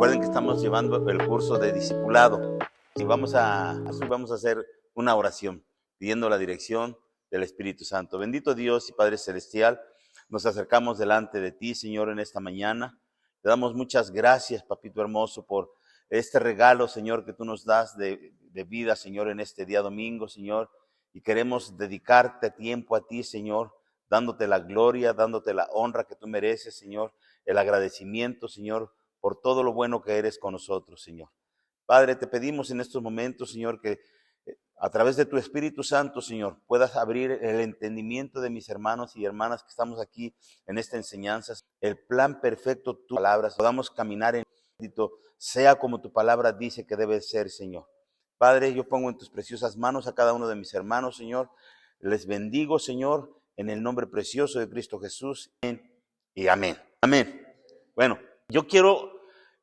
Recuerden que estamos llevando el curso de discipulado y vamos a hacer una oración pidiendo la dirección del Espíritu Santo. Bendito Dios y Padre Celestial, nos acercamos delante de ti, Señor, en esta mañana. Te damos muchas gracias, Papito hermoso, por este regalo, Señor, que tú nos das de vida, Señor, en este día domingo, Señor. Y queremos dedicarte tiempo a ti, Señor, dándote la gloria, dándote la honra que tú mereces, Señor, el agradecimiento, Señor, por todo lo bueno que eres con nosotros, Señor. Padre, te pedimos en estos momentos, Señor, que a través de tu Espíritu Santo, Señor, puedas abrir el entendimiento de mis hermanos y hermanas que estamos aquí en esta enseñanza. El plan perfecto, tus palabras, podamos caminar en éxito, sea como tu palabra dice que debe ser, Señor. Padre, yo pongo en tus preciosas manos a cada uno de mis hermanos, Señor. Les bendigo, Señor, en el nombre precioso de Cristo Jesús. Amén y amén. Amén. Bueno, yo quiero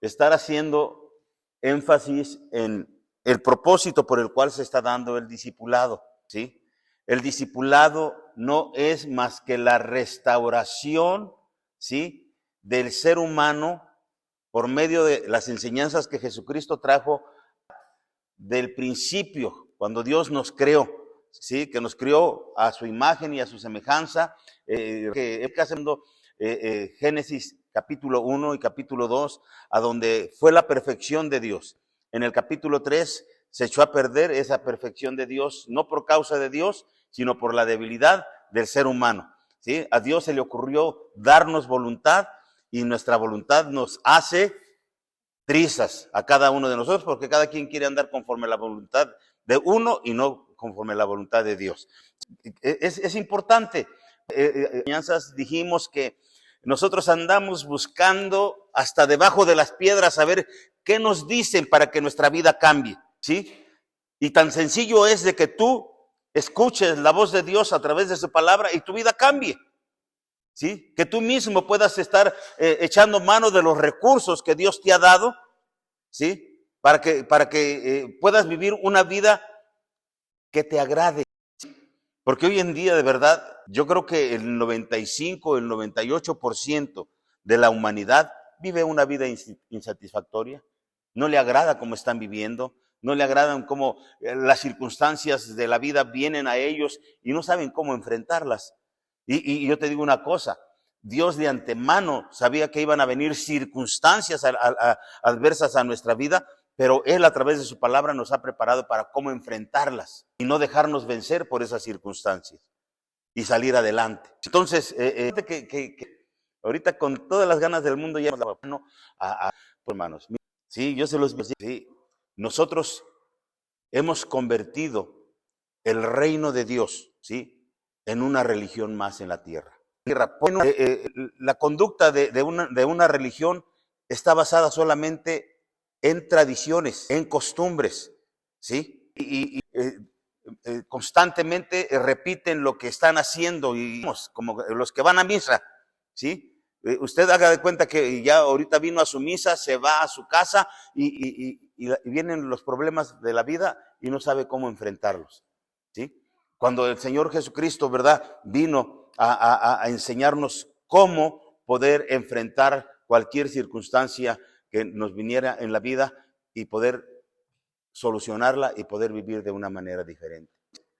estar haciendo énfasis en el propósito por el cual se está dando el discipulado, ¿sí? El discipulado no es más que la restauración, ¿sí?, del ser humano por medio de las enseñanzas que Jesucristo trajo del principio, cuando Dios nos creó, ¿sí?, que nos creó a su imagen y a su semejanza, que está haciendo Génesis capítulo 1 y capítulo 2, a donde fue la perfección de Dios. En el capítulo 3 se echó a perder esa perfección de Dios, no por causa de Dios, sino por la debilidad del ser humano, ¿sí? A Dios se le ocurrió darnos voluntad y nuestra voluntad nos hace trizas a cada uno de nosotros, porque cada quien quiere andar conforme a la voluntad de uno y no conforme a la voluntad de Dios. Es importante. Dijimos que nosotros andamos buscando hasta debajo de las piedras a ver qué nos dicen para que nuestra vida cambie, ¿sí? Y tan sencillo es de que tú escuches la voz de Dios a través de su palabra y tu vida cambie, ¿sí? Que tú mismo puedas estar echando mano de los recursos que Dios te ha dado, ¿sí? Para que puedas vivir una vida que te agrade. Porque hoy en día, de verdad, yo creo que el 95, el 98% de la humanidad vive una vida insatisfactoria. No le agrada cómo están viviendo, no le agradan cómo las circunstancias de la vida vienen a ellos y no saben cómo enfrentarlas. Y yo te digo una cosa, Dios de antemano sabía que iban a venir circunstancias adversas a nuestra vida, pero Él a través de su palabra nos ha preparado para cómo enfrentarlas y no dejarnos vencer por esas circunstancias y salir adelante. Entonces, ahorita con todas las ganas del mundo ya hermanos, sí, yo se los digo, sí, nosotros hemos convertido el reino de Dios, ¿sí?, en una religión más en la tierra. Bueno, la conducta de una religión está basada solamente en tradiciones, en costumbres, ¿sí? Y constantemente repiten lo que están haciendo, y como los que van a misa, ¿sí? Usted haga de cuenta que ya ahorita vino a su misa, se va a su casa y vienen los problemas de la vida y no sabe cómo enfrentarlos, ¿sí? Cuando el Señor Jesucristo, ¿verdad?, vino a enseñarnos cómo poder enfrentar cualquier circunstancia que nos viniera en la vida y poder solucionarla y poder vivir de una manera diferente.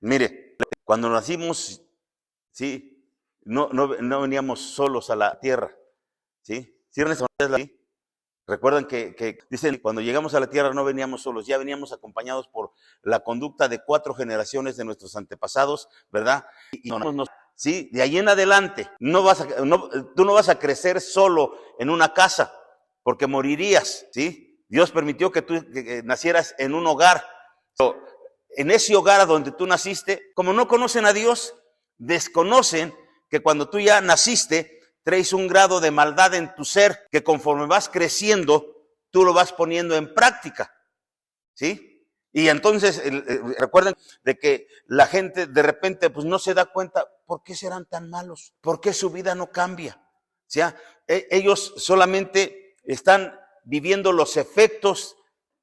Mire, cuando nacimos, sí, no veníamos solos a la tierra, ¿sí? ¿Sí? Recuerdan que dicen, cuando llegamos a la tierra no veníamos solos, ya veníamos acompañados por la conducta de 4 generaciones de nuestros antepasados, ¿verdad? Sí, de ahí en adelante, tú no vas a crecer solo en una casa, porque morirías, ¿sí? Dios permitió que tú nacieras en un hogar. En ese hogar a donde tú naciste, como no conocen a Dios, desconocen que cuando tú ya naciste, traes un grado de maldad en tu ser que conforme vas creciendo, tú lo vas poniendo en práctica, ¿sí? Y entonces, recuerden de que la gente de repente pues no se da cuenta, ¿por qué serán tan malos? ¿Por qué su vida no cambia? O sea, ellos solamente están viviendo los efectos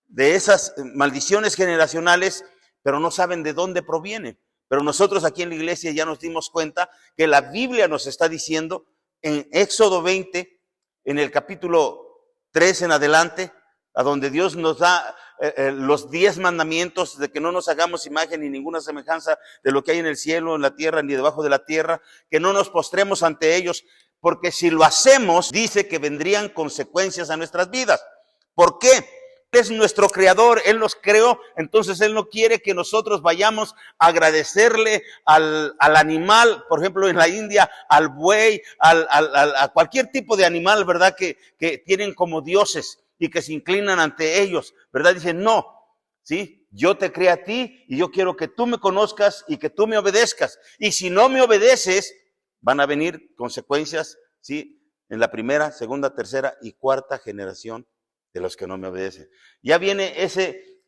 de esas maldiciones generacionales, pero no saben de dónde provienen. Pero nosotros aquí en la iglesia ya nos dimos cuenta que la Biblia nos está diciendo en Éxodo 20, en el capítulo 3 en adelante, a donde Dios nos da los 10 mandamientos de que no nos hagamos imagen ni ninguna semejanza de lo que hay en el cielo, en la tierra, ni debajo de la tierra, que no nos postremos ante ellos, porque si lo hacemos, dice que vendrían consecuencias a nuestras vidas. ¿Por qué? Él es nuestro creador, Él nos creó, entonces Él no quiere que nosotros vayamos a agradecerle al animal, por ejemplo en la India, al buey, a cualquier tipo de animal, ¿verdad? Que tienen como dioses y que se inclinan ante ellos, ¿verdad? Dicen, no, ¿sí? Yo te creé a ti y yo quiero que tú me conozcas y que tú me obedezcas. Y si no me obedeces, van a venir consecuencias, ¿sí? En la primera, segunda, tercera y cuarta generación de los que no me obedecen. Ya viene ese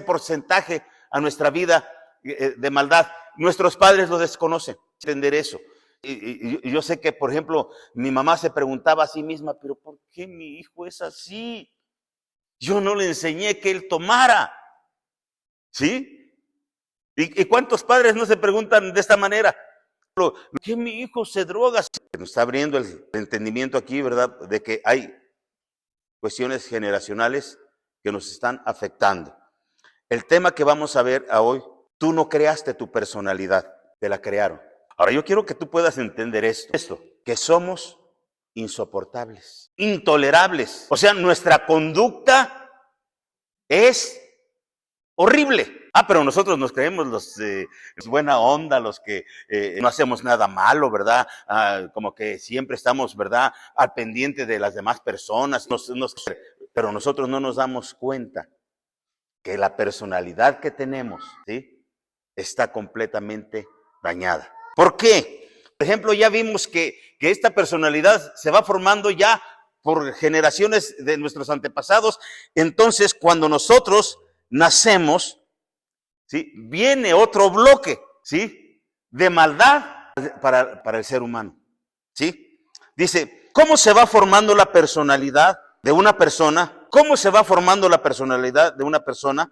porcentaje a nuestra vida de maldad. Nuestros padres lo desconocen, entender eso. Y yo sé que, por ejemplo, mi mamá se preguntaba a sí misma, pero ¿por qué mi hijo es así? Yo no le enseñé que él tomara, ¿sí? ¿Y cuántos padres no se preguntan de esta manera? ¿Por qué mi hijo se droga? Nos está abriendo el entendimiento aquí, ¿verdad? De que hay cuestiones generacionales que nos están afectando. El tema que vamos a ver hoy, tú no creaste tu personalidad, te la crearon. Ahora yo quiero que tú puedas entender esto, que somos insoportables, intolerables. O sea, nuestra conducta es horrible. Pero nosotros nos creemos los buena onda, los que no hacemos nada malo, ¿verdad? Como que siempre estamos, ¿verdad? Al pendiente de las demás personas. Pero nosotros no nos damos cuenta que la personalidad que tenemos, ¿sí? Está completamente dañada. ¿Por qué? Por ejemplo, ya vimos que esta personalidad se va formando ya por generaciones de nuestros antepasados. Entonces, cuando nosotros nacemos, ¿sí? Viene otro bloque, ¿sí? De maldad para el ser humano, ¿sí? Dice, ¿cómo se va formando la personalidad de una persona? ¿Cómo se va formando la personalidad de una persona,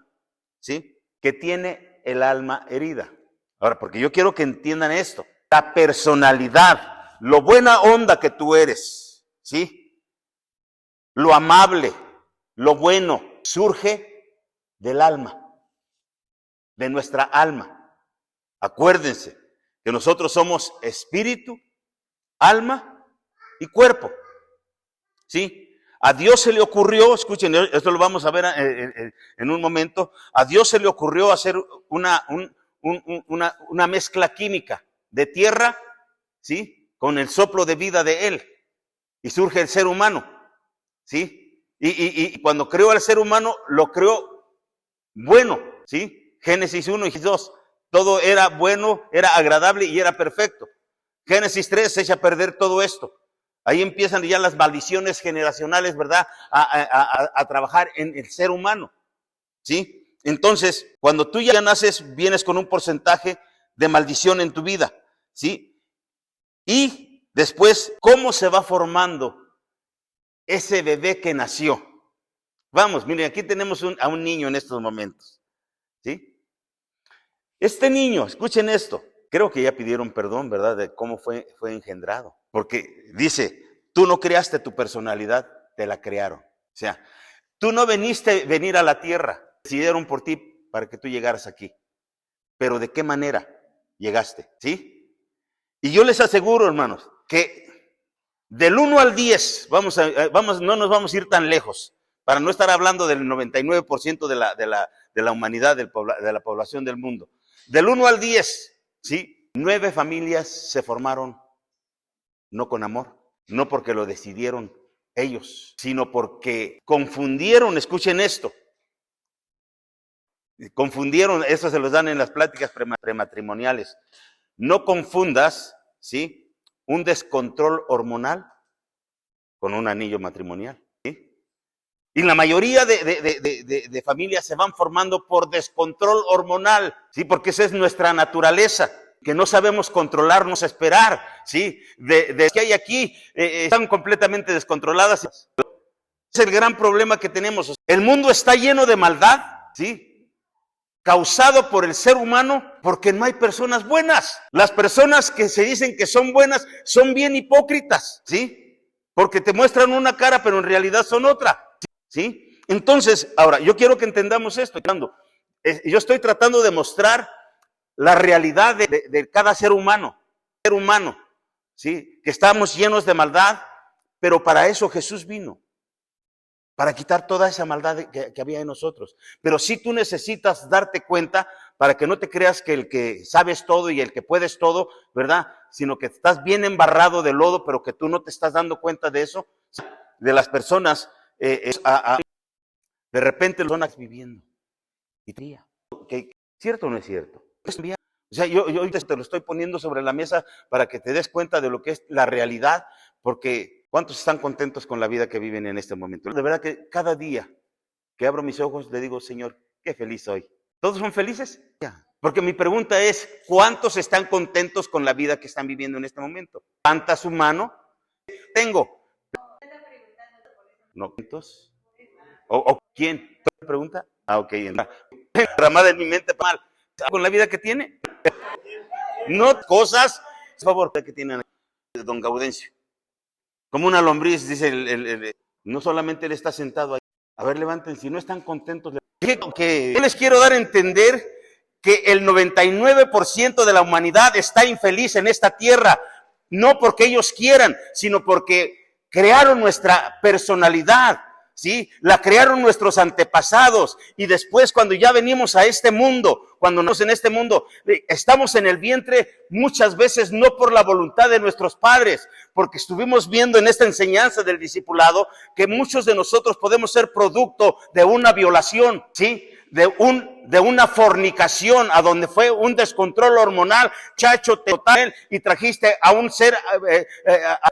¿sí? Que tiene el alma herida. Ahora, porque yo quiero que entiendan esto. La personalidad, lo buena onda que tú eres, ¿sí? Lo amable, lo bueno, surge del alma. De nuestra alma. Acuérdense que nosotros somos espíritu, alma y cuerpo. ¿Sí? A Dios se le ocurrió, escuchen, esto lo vamos a ver en un momento, a Dios se le ocurrió hacer una mezcla química de tierra, ¿sí? Con el soplo de vida de Él. Y surge el ser humano, ¿sí? Y cuando creó al ser humano, lo creó bueno, ¿sí? Génesis 1 y 2, todo era bueno, era agradable y era perfecto. Génesis 3 se echa a perder todo esto. Ahí empiezan ya las maldiciones generacionales, ¿verdad? A trabajar en el ser humano, ¿sí? Entonces, cuando tú ya naces, vienes con un porcentaje de maldición en tu vida, ¿sí? Y después, ¿cómo se va formando ese bebé que nació? Vamos, miren, aquí tenemos a un niño en estos momentos, ¿sí? Este niño, escuchen esto, creo que ya pidieron perdón, ¿verdad? De cómo fue engendrado. Porque dice, tú no creaste tu personalidad, te la crearon. O sea, tú no venir a la tierra, decidieron por ti para que tú llegaras aquí. Pero ¿de qué manera llegaste? ¿Sí? Y yo les aseguro, hermanos, que del 1 al 10, no nos vamos a ir tan lejos, para no estar hablando del 99% de la humanidad, de la población del mundo. Del 1 al 10, ¿sí? 9 familias se formaron no con amor, no porque lo decidieron ellos, sino porque confundieron, escuchen esto, confundieron, eso se los dan en las pláticas prematrimoniales. No confundas, ¿sí? Un descontrol hormonal con un anillo matrimonial. Y la mayoría de familias se van formando por descontrol hormonal, ¿sí? Porque esa es nuestra naturaleza, que no sabemos controlarnos, esperar, ¿sí? De que hay aquí, están completamente descontroladas. Es el gran problema que tenemos. El mundo está lleno de maldad, ¿sí? Causado por el ser humano, porque no hay personas buenas. Las personas que se dicen que son buenas son bien hipócritas, ¿sí? Porque te muestran una cara, pero en realidad son otra. ¿Sí? Entonces, ahora, yo quiero que entendamos esto. Yo estoy tratando de mostrar la realidad de cada ser humano, ¿sí? Que estamos llenos de maldad, pero para eso Jesús vino, para quitar toda esa maldad que había en nosotros. Pero sí tú necesitas darte cuenta para que no te creas que el que sabes todo y el que puedes todo, ¿verdad? Sino que estás bien embarrado de lodo, pero que tú no te estás dando cuenta de eso, de las personas, de repente lo están viviendo. Y ¿cierto o no es cierto? O sea, yo te lo estoy poniendo sobre la mesa para que te des cuenta de lo que es la realidad, porque ¿cuántos están contentos con la vida que viven en este momento? De verdad que cada día que abro mis ojos le digo, Señor, qué feliz soy. ¿Todos son felices? Ya. Porque mi pregunta es, ¿cuántos están contentos con la vida que están viviendo en este momento? ¿Levanta su mano? Tengo. ¿No? ¿Cuántos? ¿O quién? ¿Te pregunta? Ah, ok. Ramada en mi mente mal. ¿Con la vida que tiene? No cosas, por favor, que tiene don Gaudencio. Como una lombriz, dice, no solamente él está sentado ahí. A ver, levanten, si no están contentos. Que yo les quiero dar a entender que el 99% de la humanidad está infeliz en esta tierra. No porque ellos quieran, sino porque crearon nuestra personalidad. ¿Sí? La crearon nuestros antepasados y después cuando ya venimos a este mundo, cuando nos en este mundo, estamos en el vientre muchas veces no por la voluntad de nuestros padres, porque estuvimos viendo en esta enseñanza del discipulado que muchos de nosotros podemos ser producto de una violación, ¿sí? De una fornicación, a donde fue un descontrol hormonal, chacho, total, y trajiste a un ser,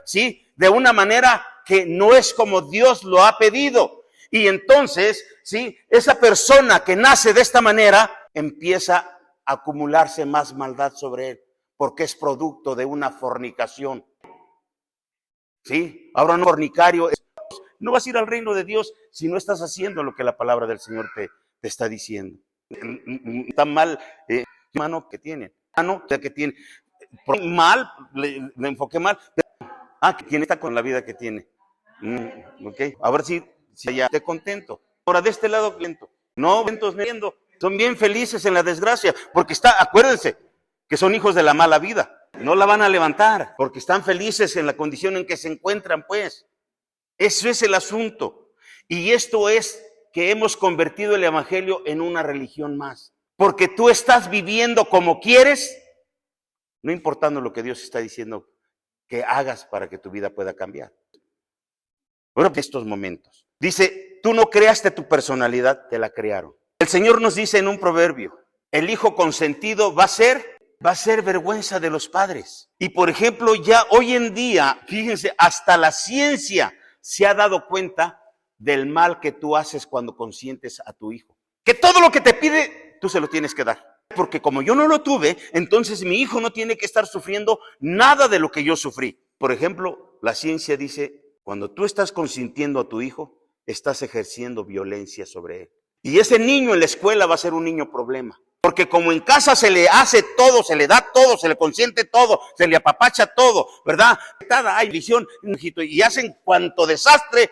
¿sí? De una manera que no es como Dios lo ha pedido. Y entonces, ¿sí? Esa persona que nace de esta manera empieza a acumularse más maldad sobre él, porque es producto de una fornicación. ¿Sí? Ahora un fornicario, no vas a ir al reino de Dios si no estás haciendo lo que la palabra del Señor te está diciendo. Está mal, hermano, que tiene. Que tiene. Mal, le enfoqué mal. ¿Quién está con la vida que tiene? Ok, a ver si ya esté contento. Ahora de este lado, no, viendo, son bien felices en la desgracia, porque acuérdense, que son hijos de la mala vida. No la van a levantar, porque están felices en la condición en que se encuentran, pues. Eso es el asunto. Y esto es que hemos convertido el evangelio en una religión más. Porque tú estás viviendo como quieres, no importando lo que Dios está diciendo que hagas para que tu vida pueda cambiar. Bueno, en estos momentos. Dice, tú no creaste tu personalidad, te la crearon. El Señor nos dice en un proverbio, el hijo consentido va a ser vergüenza de los padres. Y por ejemplo, ya hoy en día, fíjense, hasta la ciencia se ha dado cuenta del mal que tú haces cuando consientes a tu hijo. Que todo lo que te pide, tú se lo tienes que dar. Porque como yo no lo tuve, entonces mi hijo no tiene que estar sufriendo nada de lo que yo sufrí. Por ejemplo, la ciencia dice, cuando tú estás consintiendo a tu hijo, estás ejerciendo violencia sobre él. Y ese niño en la escuela va a ser un niño problema. Porque como en casa se le hace todo, se le da todo, se le consiente todo, se le apapacha todo, ¿verdad? Hay visión, y hacen cuanto desastre,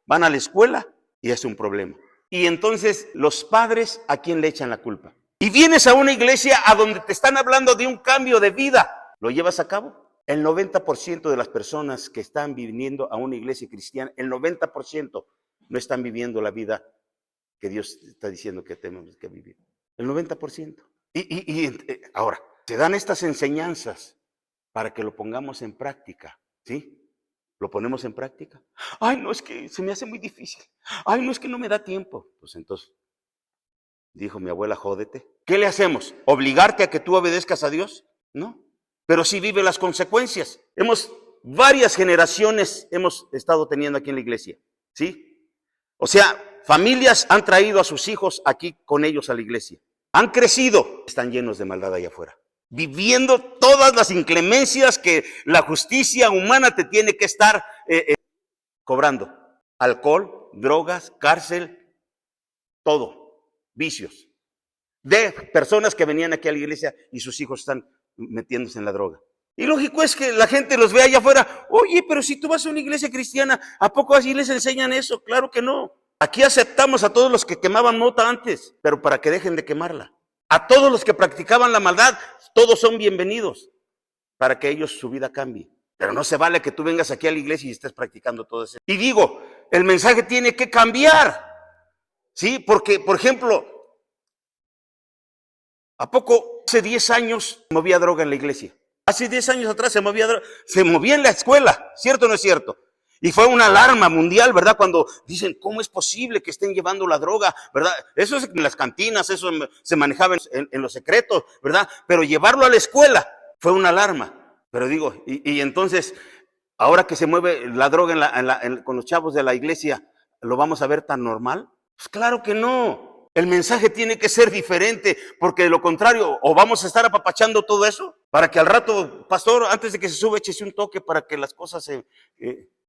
van a la escuela y es un problema. Y entonces los padres, ¿a quién le echan la culpa? Y vienes a una iglesia a donde te están hablando de un cambio de vida. ¿Lo llevas a cabo? El 90% de las personas que están viniendo a una iglesia cristiana, el 90% no están viviendo la vida que Dios está diciendo que tenemos que vivir. El 90%. Y ahora, se dan estas enseñanzas para que lo pongamos en práctica, ¿sí? ¿Lo ponemos en práctica? Ay, no, es que se me hace muy difícil. Ay, no, es que no me da tiempo. Pues entonces, dijo mi abuela, jódete. ¿Qué le hacemos? ¿Obligarte a que tú obedezcas a Dios? No. Pero sí vive las consecuencias. Varias generaciones hemos estado teniendo aquí en la iglesia, ¿sí? O sea, familias han traído a sus hijos aquí con ellos a la iglesia. Han crecido, están llenos de maldad allá afuera. Viviendo todas las inclemencias que la justicia humana te tiene que estar cobrando. Alcohol, drogas, cárcel, todo, vicios. De personas que venían aquí a la iglesia y sus hijos están metiéndose en la droga. Y lógico es que la gente los ve allá afuera. Oye, pero si tú vas a una iglesia cristiana, ¿a poco así les enseñan eso? Claro que no. Aquí aceptamos a todos los que quemaban mota antes, pero para que dejen de quemarla. A todos los que practicaban la maldad, todos son bienvenidos para que ellos su vida cambie. Pero no se vale que tú vengas aquí a la iglesia y estés practicando todo eso. Y digo, el mensaje tiene que cambiar. ¿Sí? Porque, por ejemplo, ¿a poco hace 10 años se movía droga en la iglesia? Hace 10 años atrás se movía droga, se movía en la escuela, ¿cierto o no es cierto? Y fue una alarma mundial, ¿verdad? Cuando dicen, ¿cómo es posible que estén llevando la droga? ¿Verdad? Eso es en las cantinas, eso se manejaba en los secretos, ¿verdad? Pero llevarlo a la escuela fue una alarma. Pero digo, y entonces, ahora que se mueve la droga con los chavos de la iglesia, ¿lo vamos a ver tan normal? Pues claro que no. El mensaje tiene que ser diferente, porque de lo contrario, o vamos a estar apapachando todo eso, para que al rato, pastor, antes de que se sube, échese un toque para que las cosas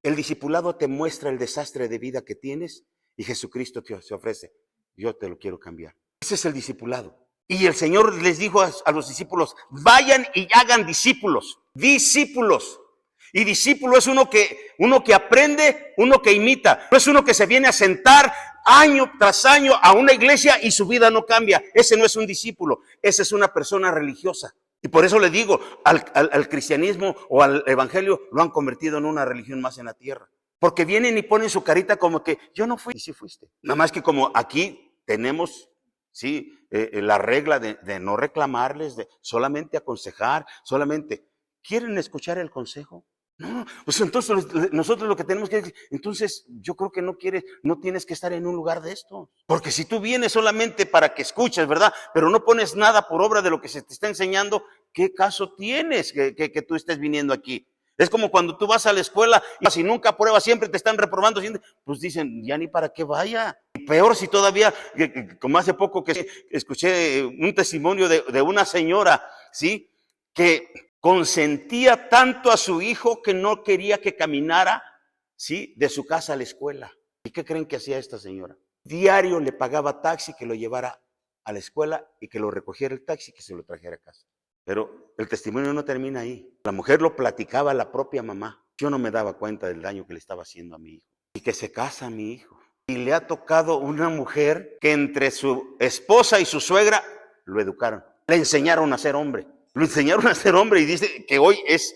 el discipulado te muestra el desastre de vida que tienes y Jesucristo te ofrece. Yo te lo quiero cambiar. Ese es el discipulado. Y el Señor les dijo a los discípulos, vayan y hagan discípulos. Discípulos. Y discípulo es uno que aprende, uno que imita. No es uno que se viene a sentar año tras año a una iglesia y su vida no cambia. Ese no es un discípulo. Esa es una persona religiosa. Y por eso le digo, al cristianismo o al evangelio lo han convertido en una religión más en la tierra. Porque vienen y ponen su carita como que yo no fui y sí fuiste. Nada más que como aquí tenemos, sí, la regla de no reclamarles, de solamente aconsejar, solamente. ¿Quieren escuchar el consejo? No, pues entonces nosotros lo que tenemos que decir, entonces yo creo que no tienes que estar en un lugar de esto. Porque si tú vienes solamente para que escuches, ¿verdad? Pero no pones nada por obra de lo que se te está enseñando, ¿qué caso tienes que tú estés viniendo aquí? Es como cuando tú vas a la escuela y si nunca pruebas, siempre te están reprobando, pues dicen, ya ni para qué vaya. Y peor si todavía, como hace poco que escuché un testimonio de una señora, ¿sí? Que consentía tanto a su hijo que no quería que caminara, ¿sí?, de su casa a la escuela. ¿Y qué creen que hacía esta señora? Diario le pagaba taxi que lo llevara a la escuela y que lo recogiera el taxi y que se lo trajera a casa. Pero el testimonio no termina ahí. La mujer lo platicaba a la propia mamá. Yo no me daba cuenta del daño que le estaba haciendo a mi hijo. Y que se casa a mi hijo. Y le ha tocado una mujer que entre su esposa y su suegra lo educaron. Le enseñaron a ser hombre. Lo enseñaron a ser hombre y dice que hoy es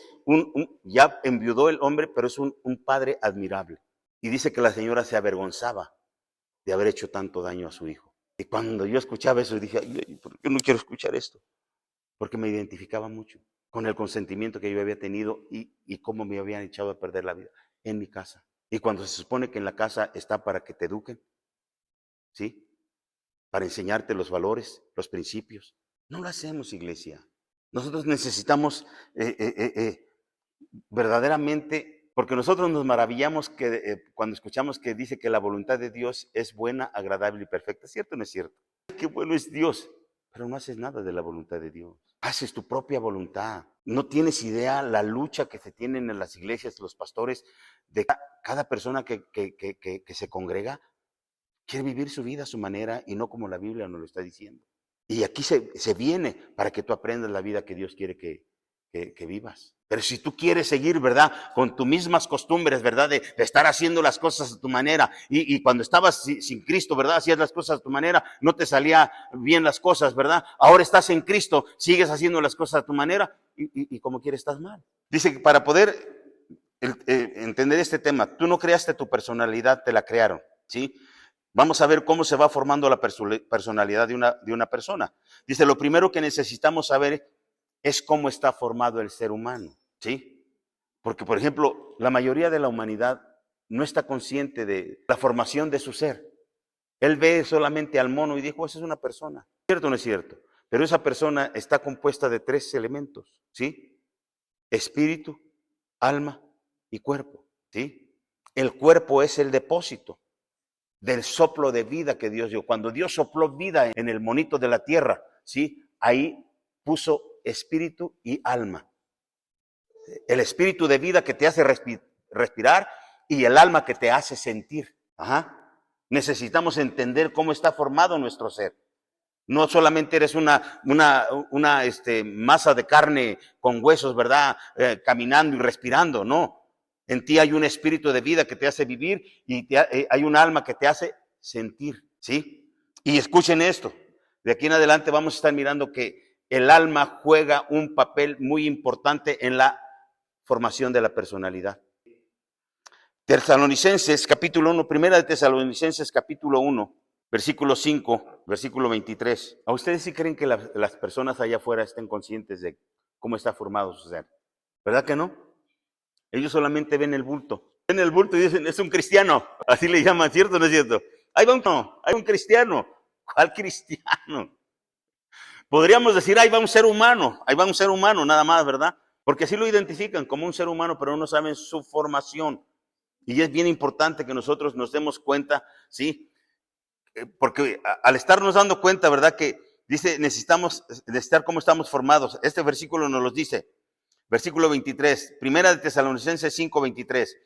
ya enviudó el hombre, pero es un padre admirable. Y dice que la señora se avergonzaba de haber hecho tanto daño a su hijo. Y cuando yo escuchaba eso, dije, ay, ¿por qué no quiero escuchar esto? Porque me identificaba mucho con el consentimiento que yo había tenido y cómo me habían echado a perder la vida en mi casa. Y cuando se supone que en la casa está para que te eduquen, ¿sí? Para enseñarte los valores, los principios. No lo hacemos, iglesia. Nosotros necesitamos verdaderamente, porque nosotros nos maravillamos que cuando escuchamos que dice que la voluntad de Dios es buena, agradable y perfecta. ¿Cierto o no es cierto? Qué bueno es Dios, pero no haces nada de la voluntad de Dios. Haces tu propia voluntad. No tienes idea la lucha que se tienen en las iglesias, los pastores, de cada persona que se congrega, quiere vivir su vida a su manera y no como la Biblia nos lo está diciendo. Y aquí se viene para que tú aprendas la vida que Dios quiere que vivas. Pero si tú quieres seguir, ¿verdad?, con tus mismas costumbres, ¿verdad?, de estar haciendo las cosas a tu manera, y cuando estabas sin Cristo, ¿verdad?, hacías las cosas a tu manera, no te salía bien las cosas, ¿verdad? Ahora estás en Cristo, sigues haciendo las cosas a tu manera, y como quieres estás mal. Dice que para poder entender este tema, tú no creaste tu personalidad, te la crearon, ¿sí? Vamos a ver cómo se va formando la personalidad de una persona. Dice, lo primero que necesitamos saber es cómo está formado el ser humano, ¿sí? Porque, por ejemplo, la mayoría de la humanidad no está consciente de la formación de su ser. Él ve solamente al mono y dijo, esa es una persona. ¿Cierto o no es cierto? Pero esa persona está compuesta de 3 elementos, ¿sí? Espíritu, alma y cuerpo, ¿sí? El cuerpo es el depósito del soplo de vida que Dios dio. Cuando Dios sopló vida en el monito de la tierra, ¿sí?, ahí puso espíritu y alma. El espíritu de vida que te hace respirar y el alma que te hace sentir. Ajá. Necesitamos entender cómo está formado nuestro ser. No solamente eres una masa de carne con huesos, ¿verdad?, caminando y respirando, no. En ti hay un espíritu de vida que te hace vivir y hay un alma que te hace sentir, ¿sí? Y escuchen esto, de aquí en adelante vamos a estar mirando que el alma juega un papel muy importante en la formación de la personalidad. Tesalonicenses capítulo 1, primera de Tesalonicenses capítulo 1, versículo 5, versículo 23. ¿A ustedes sí creen que las personas allá afuera estén conscientes de cómo está formado su ser? ¿Verdad que no? Ellos solamente ven el bulto. Ven el bulto y dicen, es un cristiano. Así le llaman, ¿cierto o no es cierto? Ahí va hay un cristiano. ¿Cuál cristiano? Podríamos decir, ahí va un ser humano. Ahí va un ser humano, nada más, ¿verdad? Porque así lo identifican como un ser humano, pero no saben su formación. Y es bien importante que nosotros nos demos cuenta, ¿sí? Porque al estarnos dando cuenta, ¿verdad? Que dice, necesitamos estar como estamos formados. Este versículo nos lo dice. Versículo 23, primera de Tesalonicenses 5, 23.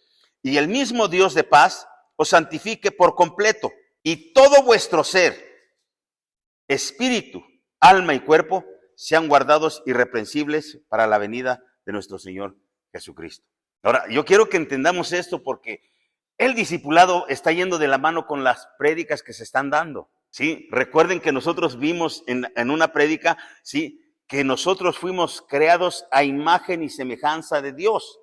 Y el mismo Dios de paz os santifique por completo, y todo vuestro ser, espíritu, alma y cuerpo, sean guardados irreprensibles para la venida de nuestro Señor Jesucristo. Ahora, yo quiero que entendamos esto porque el discipulado está yendo de la mano con las prédicas que se están dando. ¿Sí? Recuerden que nosotros vimos en una prédica, ¿sí?, que nosotros fuimos creados a imagen y semejanza de Dios.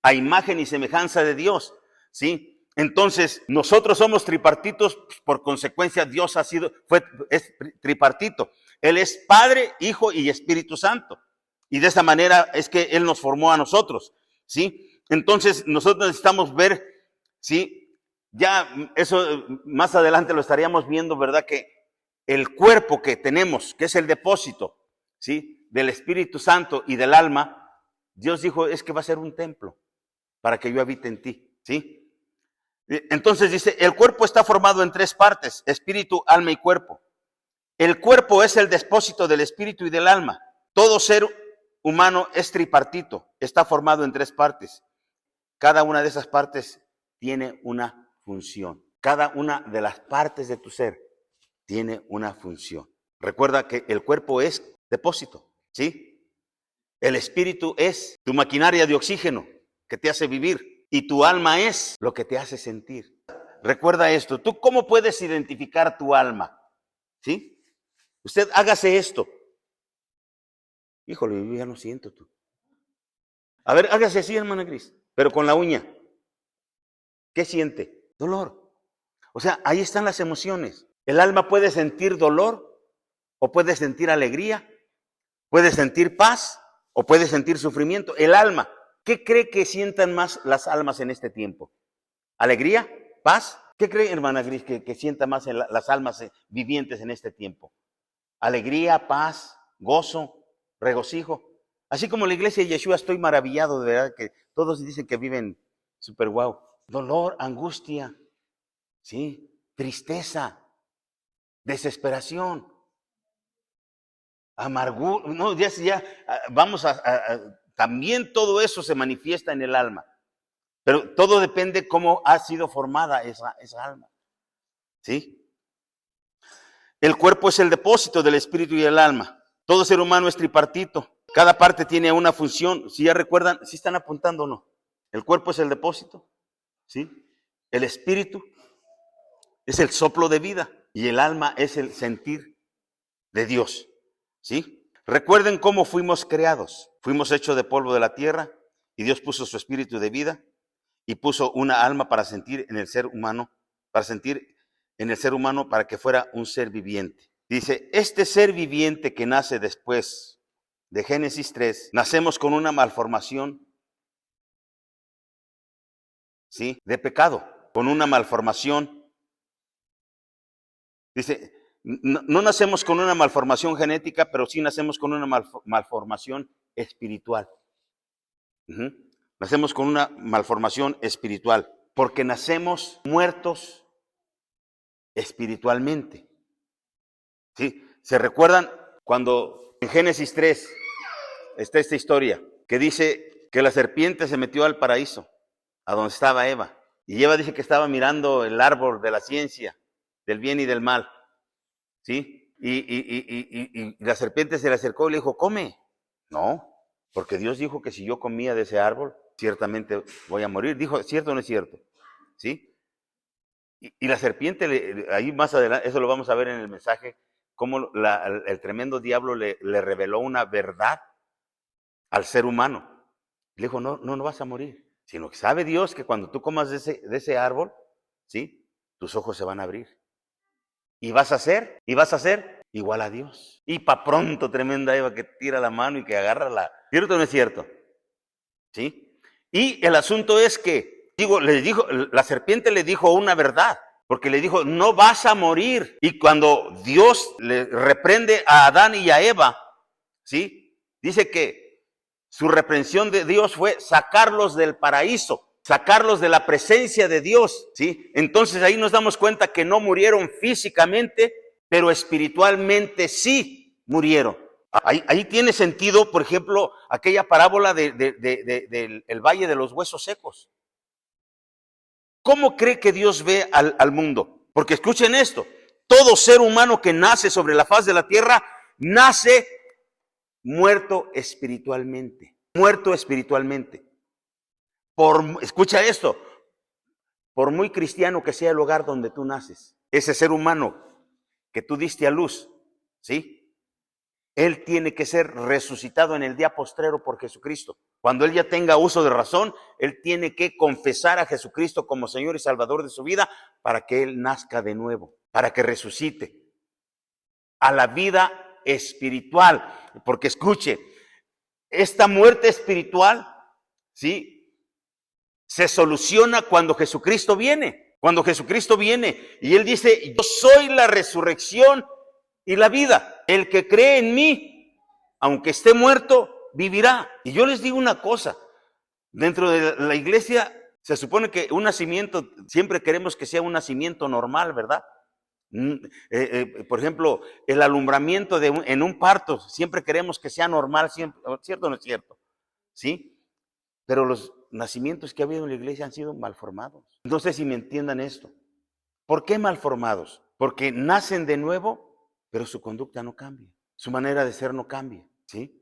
A imagen y semejanza de Dios, ¿sí? Entonces, nosotros somos tripartitos, por consecuencia Dios es tripartito. Él es Padre, Hijo y Espíritu Santo. Y de esa manera es que Él nos formó a nosotros, ¿sí? Entonces, nosotros necesitamos ver, ¿sí? Ya eso más adelante lo estaríamos viendo, ¿verdad? Que el cuerpo que tenemos, que es el depósito, ¿sí?, del Espíritu Santo y del alma, Dios dijo, es que va a ser un templo para que yo habite en ti, ¿sí? Entonces dice, el cuerpo está formado en tres partes, espíritu, alma y cuerpo. El cuerpo es el depósito del espíritu y del alma. Todo ser humano es tripartito, está formado en tres partes. Cada una de esas partes tiene una función. Cada una de las partes de tu ser tiene una función. Recuerda que el cuerpo es depósito, ¿sí? El espíritu es tu maquinaria de oxígeno que te hace vivir y tu alma es lo que te hace sentir. Recuerda esto, ¿tú cómo puedes identificar tu alma? ¿Sí? Usted hágase esto. Híjole, yo ya no siento tú. A ver, hágase así, hermana Gris, pero con la uña. ¿Qué siente? Dolor. O sea, ahí están las emociones. El alma puede sentir dolor o puede sentir alegría, puede sentir paz o puede sentir sufrimiento. El alma, ¿qué cree que sientan más las almas en este tiempo? ¿Alegría? ¿Paz? ¿Qué cree, hermana Gris, que sientan más las almas vivientes en este tiempo? Alegría, paz, gozo, regocijo. Así como la iglesia de Yeshua, estoy maravillado de verdad que todos dicen que viven súper guau. Dolor, angustia, ¿sí? Tristeza, desesperación, amargura. No, ya vamos también todo eso se manifiesta en el alma. Pero todo depende cómo ha sido formada esa alma. ¿Sí? El cuerpo es el depósito del espíritu y el alma. Todo ser humano es tripartito. Cada parte tiene una función. Si ya recuerdan, si están apuntando o no. El cuerpo es el depósito, ¿sí? El espíritu es el soplo de vida y el alma es el sentir de Dios, ¿sí? Recuerden cómo fuimos creados. Fuimos hechos de polvo de la tierra y Dios puso su espíritu de vida y puso una alma para sentir en el ser humano, para que fuera un ser viviente. Dice, este ser viviente que nace después de Génesis 3, nacemos con una malformación, ¿sí?, de pecado, con una malformación. Dice, no nacemos con una malformación genética, pero sí nacemos con una malformación espiritual. Nacemos con una malformación espiritual, porque nacemos muertos espiritualmente. ¿Sí? ¿Se recuerdan cuando en Génesis 3 está esta historia que dice que la serpiente se metió al paraíso, a donde estaba Eva? Y Eva dice que estaba mirando el árbol de la ciencia, del bien y del mal. ¿Sí? Y la serpiente se le acercó y le dijo, come. No, porque Dios dijo que si yo comía de ese árbol, ciertamente voy a morir. Dijo, ¿cierto o no es cierto? ¿Sí? Y la serpiente, ahí más adelante, eso lo vamos a ver en el mensaje, cómo el tremendo diablo le reveló una verdad al ser humano. Le dijo, no vas a morir. Sino que sabe Dios que cuando tú comas de ese árbol, ¿sí? Tus ojos se van a abrir. Y vas a ser igual a Dios. Y pa' pronto, tremenda Eva que tira la mano y que agarra la... ¿Cierto o no es cierto? ¿Sí? Y el asunto es que, la serpiente le dijo una verdad. Porque le dijo, no vas a morir. Y cuando Dios le reprende a Adán y a Eva, ¿sí? Dice que su reprensión de Dios fue sacarlos del paraíso, sacarlos de la presencia de Dios, ¿sí? Entonces ahí nos damos cuenta que no murieron físicamente, pero espiritualmente sí murieron. Ahí tiene sentido, por ejemplo, aquella parábola del Valle de los Huesos Secos. ¿Cómo cree que Dios ve al mundo? Porque escuchen esto, todo ser humano que nace sobre la faz de la tierra, nace muerto espiritualmente. Muerto espiritualmente. Escucha esto, por muy cristiano que sea el hogar donde tú naces, ese ser humano que tú diste a luz, ¿sí? Él tiene que ser resucitado en el día postrero por Jesucristo. Cuando él ya tenga uso de razón, él tiene que confesar a Jesucristo como Señor y Salvador de su vida para que él nazca de nuevo, para que resucite a la vida espiritual. Porque escuche, esta muerte espiritual, ¿sí? Se soluciona cuando Jesucristo viene. Cuando Jesucristo viene y él dice, yo soy la resurrección y la vida. El que cree en mí, aunque esté muerto, vivirá. Y yo les digo una cosa, dentro de la iglesia se supone que un nacimiento, siempre queremos que sea un nacimiento normal, ¿verdad? Por ejemplo, el alumbramiento en un parto, siempre queremos que sea normal, ¿cierto o no es cierto? ¿Sí? Pero los nacimientos que ha habido en la iglesia han sido malformados. No sé si me entiendan esto. ¿Por qué malformados? Porque nacen de nuevo, pero su conducta no cambia, su manera de ser no cambia, ¿sí?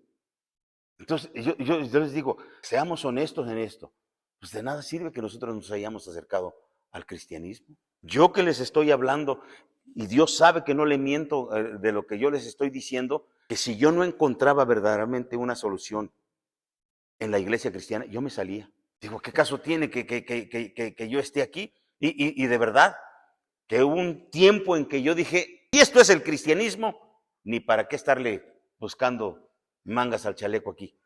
Entonces, yo les digo, seamos honestos en esto. Pues de nada sirve que nosotros nos hayamos acercado al cristianismo. Yo que les estoy hablando, y Dios sabe que no le miento de lo que yo les estoy diciendo, que si yo no encontraba verdaderamente una solución en la iglesia cristiana, yo me salía. Digo, ¿qué caso tiene que yo esté aquí? Y de verdad, que hubo un tiempo en que yo dije, y esto es el cristianismo, ni para qué estarle buscando mangas al chaleco aquí.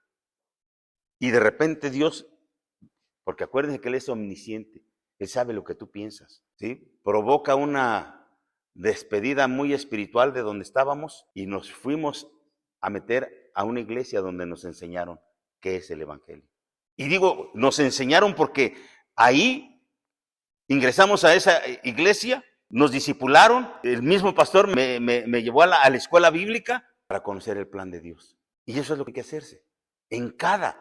Y de repente Dios, porque acuérdense que Él es omnisciente, Él sabe lo que tú piensas, ¿sí? Provoca una despedida muy espiritual de donde estábamos y nos fuimos a meter a una iglesia donde nos enseñaron qué es el evangelio. Y digo, nos enseñaron porque ahí ingresamos a esa iglesia, nos discipularon, el mismo pastor me llevó a la escuela bíblica para conocer el plan de Dios. Y eso es lo que hay que hacerse en cada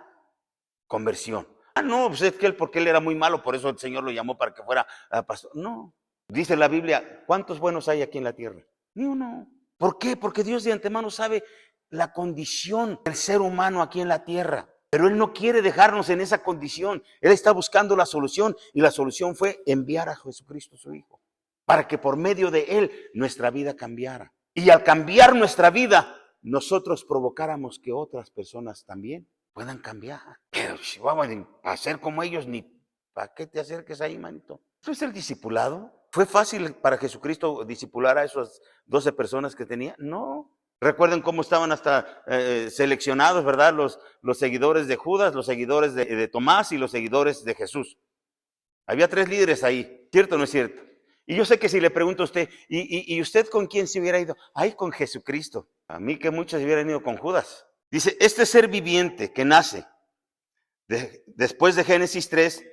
conversión. No, pues es que porque él era muy malo, por eso el Señor lo llamó para que fuera pastor. No, dice la Biblia, ¿cuántos buenos hay aquí en la tierra? Ni uno. ¿Por qué? Porque Dios de antemano sabe la condición del ser humano aquí en la tierra. Pero Él no quiere dejarnos en esa condición. Él está buscando la solución y la solución fue enviar a Jesucristo su Hijo para que por medio de Él nuestra vida cambiara. Y al cambiar nuestra vida, nosotros provocáramos que otras personas también puedan cambiar. Pero si vamos a hacer como ellos, ni para qué te acerques ahí, manito. ¿Eso es el discipulado? ¿Fue fácil para Jesucristo discipular a esas 12 personas que tenía? No. Recuerden cómo estaban hasta seleccionados, ¿verdad? Los seguidores de Judas, los seguidores de Tomás y los seguidores de Jesús. Había 3 líderes ahí, ¿cierto o no es cierto? Y yo sé que si le pregunto a usted, ¿y usted con quién se hubiera ido? Ay, con Jesucristo. A mí que muchos hubieran ido con Judas. Dice, este ser viviente que nace después de Génesis 3,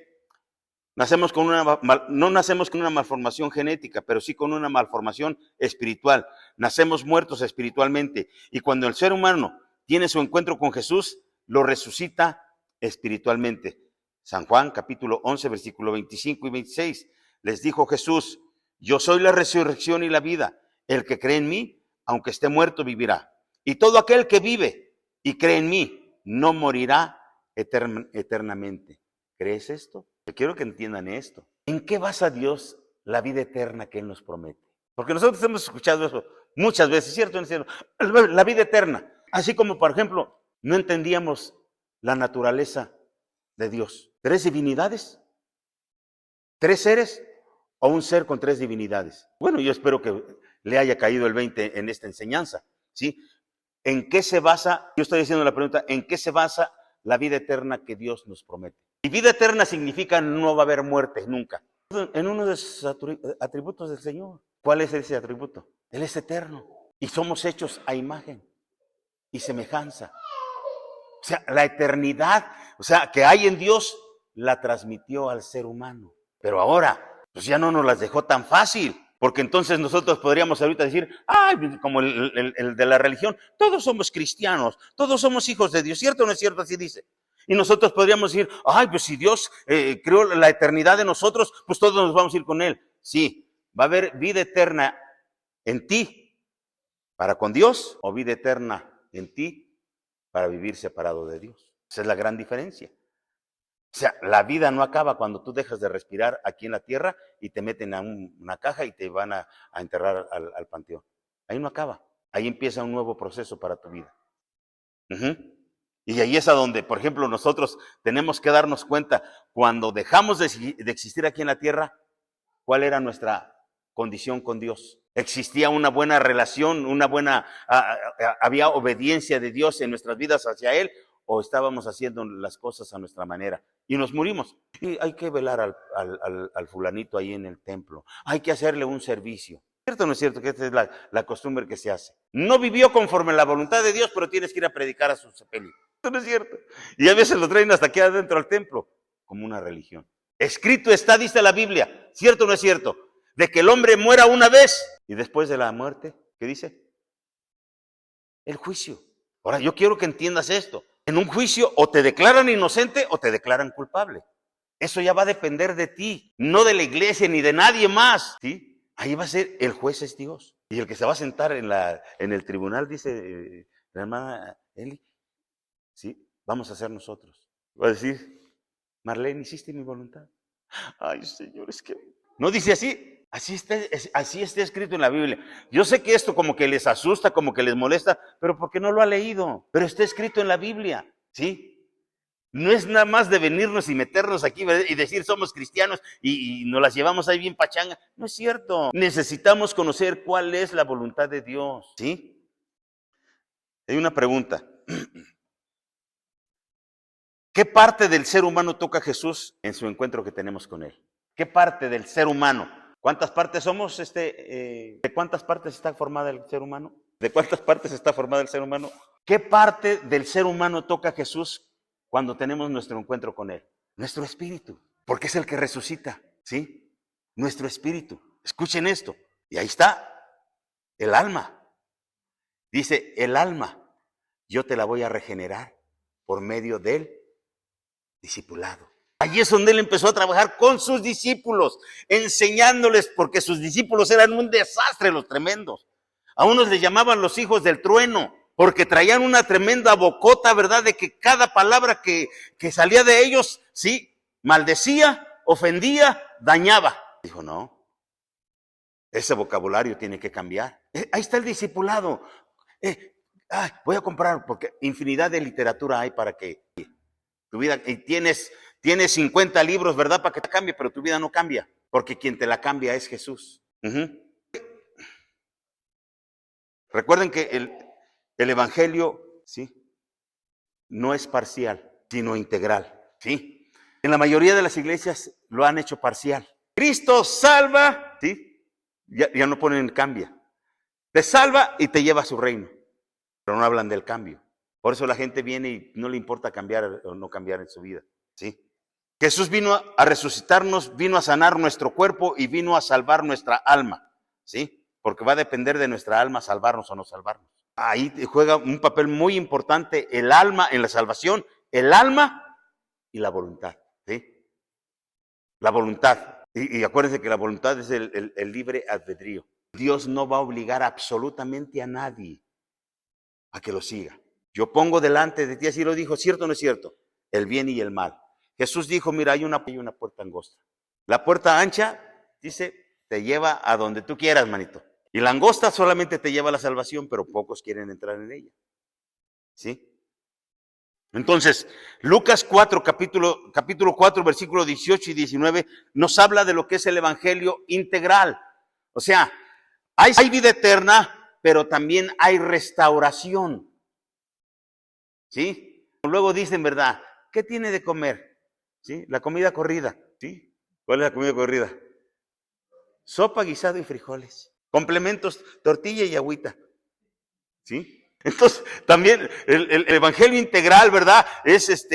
no nacemos con una malformación genética, pero sí con una malformación espiritual. Nacemos muertos espiritualmente. Y cuando el ser humano tiene su encuentro con Jesús, lo resucita espiritualmente. San Juan, capítulo 11, versículo 25 y 26. Les dijo Jesús, yo soy la resurrección y la vida. El que cree en mí, aunque esté muerto, vivirá. Y todo aquel que vive y cree en mí, no morirá eternamente. ¿Crees esto? Quiero que entiendan esto. ¿En qué basa Dios la vida eterna que Él nos promete. Porque nosotros hemos escuchado eso muchas veces, ¿cierto? La vida eterna. Así como, por ejemplo, no entendíamos la naturaleza de Dios. 3 divinidades, 3 seres o un ser con 3 divinidades. Bueno, yo espero que le haya caído el 20 en esta enseñanza, ¿sí? ¿En qué se basa? Yo estoy haciendo la pregunta, ¿en qué se basa la vida eterna que Dios nos promete? Y vida eterna significa no va a haber muerte nunca. En uno de sus atributos del Señor. ¿Cuál es ese atributo? Él es eterno y somos hechos a imagen y semejanza. O sea, la eternidad, o sea, que hay en Dios, la transmitió al ser humano. Pero ahora, pues ya no nos las dejó tan fácil. Porque entonces nosotros podríamos ahorita decir, ay, como el de la religión, todos somos cristianos, todos somos hijos de Dios, ¿cierto o no es cierto? Así dice. Y nosotros podríamos decir, ay, pues si Dios creó la eternidad de nosotros, pues todos nos vamos a ir con Él. Sí, va a haber vida eterna en ti para con Dios o vida eterna en ti para vivir separado de Dios. Esa es la gran diferencia. O sea, la vida no acaba cuando tú dejas de respirar aquí en la tierra y te meten a una caja y te van a enterrar al panteón. Ahí no acaba. Ahí empieza un nuevo proceso para tu vida. Y ahí es a donde, por ejemplo, nosotros tenemos que darnos cuenta, cuando dejamos de existir aquí en la tierra, cuál era nuestra condición con Dios. Existía una buena relación, había obediencia de Dios en nuestras vidas hacia Él, o estábamos haciendo las cosas a nuestra manera y nos morimos. Y hay que velar al fulanito ahí en el templo. Hay que hacerle un servicio. ¿Cierto o no es cierto que esta es la costumbre que se hace? No vivió conforme a la voluntad de Dios, pero tienes que ir a predicar a su sepelio. ¿Cierto o no es cierto? Y a veces lo traen hasta aquí adentro al templo, como una religión. Escrito está, dice la Biblia, ¿cierto o no es cierto? De que el hombre muera una vez y después de la muerte, ¿qué dice? El juicio. Ahora, yo quiero que entiendas esto. En un juicio o te declaran inocente o te declaran culpable. Eso ya va a depender de ti, no de la iglesia ni de nadie más, ¿sí? Ahí va a ser, el juez es Dios. Y el que se va a sentar en el tribunal, dice la hermana Eli, ¿sí? Vamos a ser nosotros. Va a decir, Marlene, ¿hiciste mi voluntad? Ay, Señor, es que... No dice así. Así está escrito en la Biblia. Yo sé que esto como que les asusta, como que les molesta, pero porque no lo ha leído. Pero está escrito en la Biblia, ¿sí? No es nada más de venirnos y meternos aquí y decir somos cristianos y nos las llevamos ahí bien pachanga. No es cierto. Necesitamos conocer cuál es la voluntad de Dios, ¿sí? Hay una pregunta. ¿Qué parte del ser humano toca Jesús en su encuentro que tenemos con Él? ¿Qué parte del ser humano? ¿Cuántas partes somos? ¿De cuántas partes está formada el ser humano? ¿De cuántas partes está formado el ser humano? ¿Qué parte del ser humano toca Jesús cuando tenemos nuestro encuentro con Él? Nuestro espíritu, porque es el que resucita, ¿sí? Nuestro espíritu. Escuchen esto. Y ahí está el alma. Dice, el alma, yo te la voy a regenerar por medio del discipulado. Allí es donde Él empezó a trabajar con sus discípulos, enseñándoles, porque sus discípulos eran un desastre, los tremendos. A unos les llamaban los hijos del trueno, porque traían una tremenda bocota, ¿verdad? De que cada palabra que salía de ellos, sí, maldecía, ofendía, dañaba. Dijo, no, ese vocabulario tiene que cambiar. Ahí está el discipulado. Voy a comprar, porque infinidad de literatura hay para que tu vida, y tienes 50 libros, ¿verdad? Para que te cambie, pero tu vida no cambia, porque quien te la cambia es Jesús. Recuerden que el evangelio, ¿sí? No es parcial, sino integral, ¿sí? En la mayoría de las iglesias lo han hecho parcial. Cristo salva, ¿sí? Ya no ponen cambia. Te salva y te lleva a su reino, pero no hablan del cambio. Por eso la gente viene y no le importa cambiar o no cambiar en su vida, ¿sí? Jesús vino a resucitarnos, vino a sanar nuestro cuerpo y vino a salvar nuestra alma, ¿sí? Porque va a depender de nuestra alma salvarnos o no salvarnos. Ahí juega un papel muy importante el alma en la salvación, el alma y la voluntad, ¿sí? La voluntad. Y acuérdense que la voluntad es el libre albedrío. Dios no va a obligar absolutamente a nadie a que lo siga. Yo pongo delante de ti, así lo dijo, ¿cierto o no es cierto? El bien y el mal. Jesús dijo, mira, hay una puerta angosta. La puerta ancha, dice, te lleva a donde tú quieras, manito. Y la angosta solamente te lleva a la salvación, pero pocos quieren entrar en ella. ¿Sí? Entonces, Lucas 4, capítulo 4, versículos 18 y 19, nos habla de lo que es el evangelio integral. O sea, hay vida eterna, pero también hay restauración. ¿Sí? Luego dicen, ¿verdad? ¿Qué tiene de comer? ¿Sí? La comida corrida. ¿Sí? ¿Cuál es la comida corrida? Sopa, guisado y frijoles. Complementos, tortilla y agüita. ¿Sí? Entonces, también el evangelio integral, ¿verdad? Es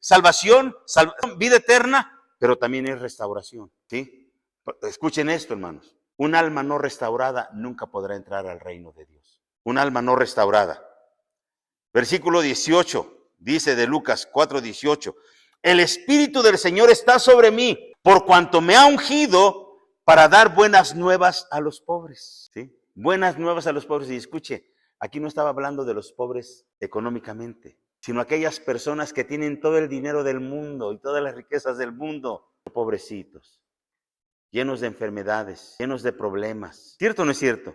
salvación, vida eterna, pero también es restauración. ¿Sí? Escuchen esto, hermanos. Un alma no restaurada nunca podrá entrar al reino de Dios. Un alma no restaurada. Versículo 18, dice de Lucas 4:18. El Espíritu del Señor está sobre mí, por cuanto me ha ungido para dar buenas nuevas a los pobres. ¿Sí? Buenas nuevas a los pobres. Y escuche, aquí no estaba hablando de los pobres económicamente, sino aquellas personas que tienen todo el dinero del mundo y todas las riquezas del mundo, pobrecitos, llenos de enfermedades, llenos de problemas. ¿Cierto o no es cierto?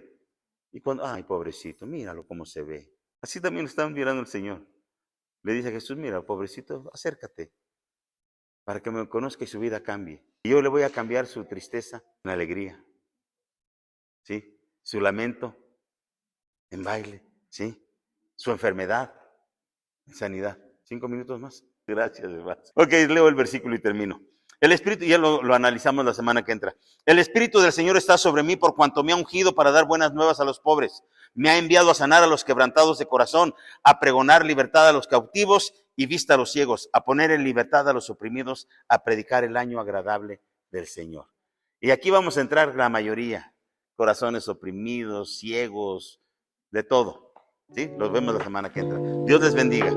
Y cuando, ay, pobrecito, míralo cómo se ve. Así también lo están mirando el Señor. Le dice a Jesús, mira, pobrecito, acércate para que me conozca y su vida cambie. Y yo le voy a cambiar su tristeza en alegría. ¿Sí? Su lamento en baile. ¿Sí? Su enfermedad en sanidad. 5 minutos más. Gracias, hermano. Ok, leo el versículo y termino. El Espíritu, ya lo analizamos la semana que entra. El Espíritu del Señor está sobre mí por cuanto me ha ungido para dar buenas nuevas a los pobres. Me ha enviado a sanar a los quebrantados de corazón, a pregonar libertad a los cautivos y vista a los ciegos, a poner en libertad a los oprimidos, a predicar el año agradable del Señor. Y aquí vamos a entrar la mayoría, corazones oprimidos, ciegos, de todo. ¿Sí? Los vemos la semana que entra. Dios les bendiga.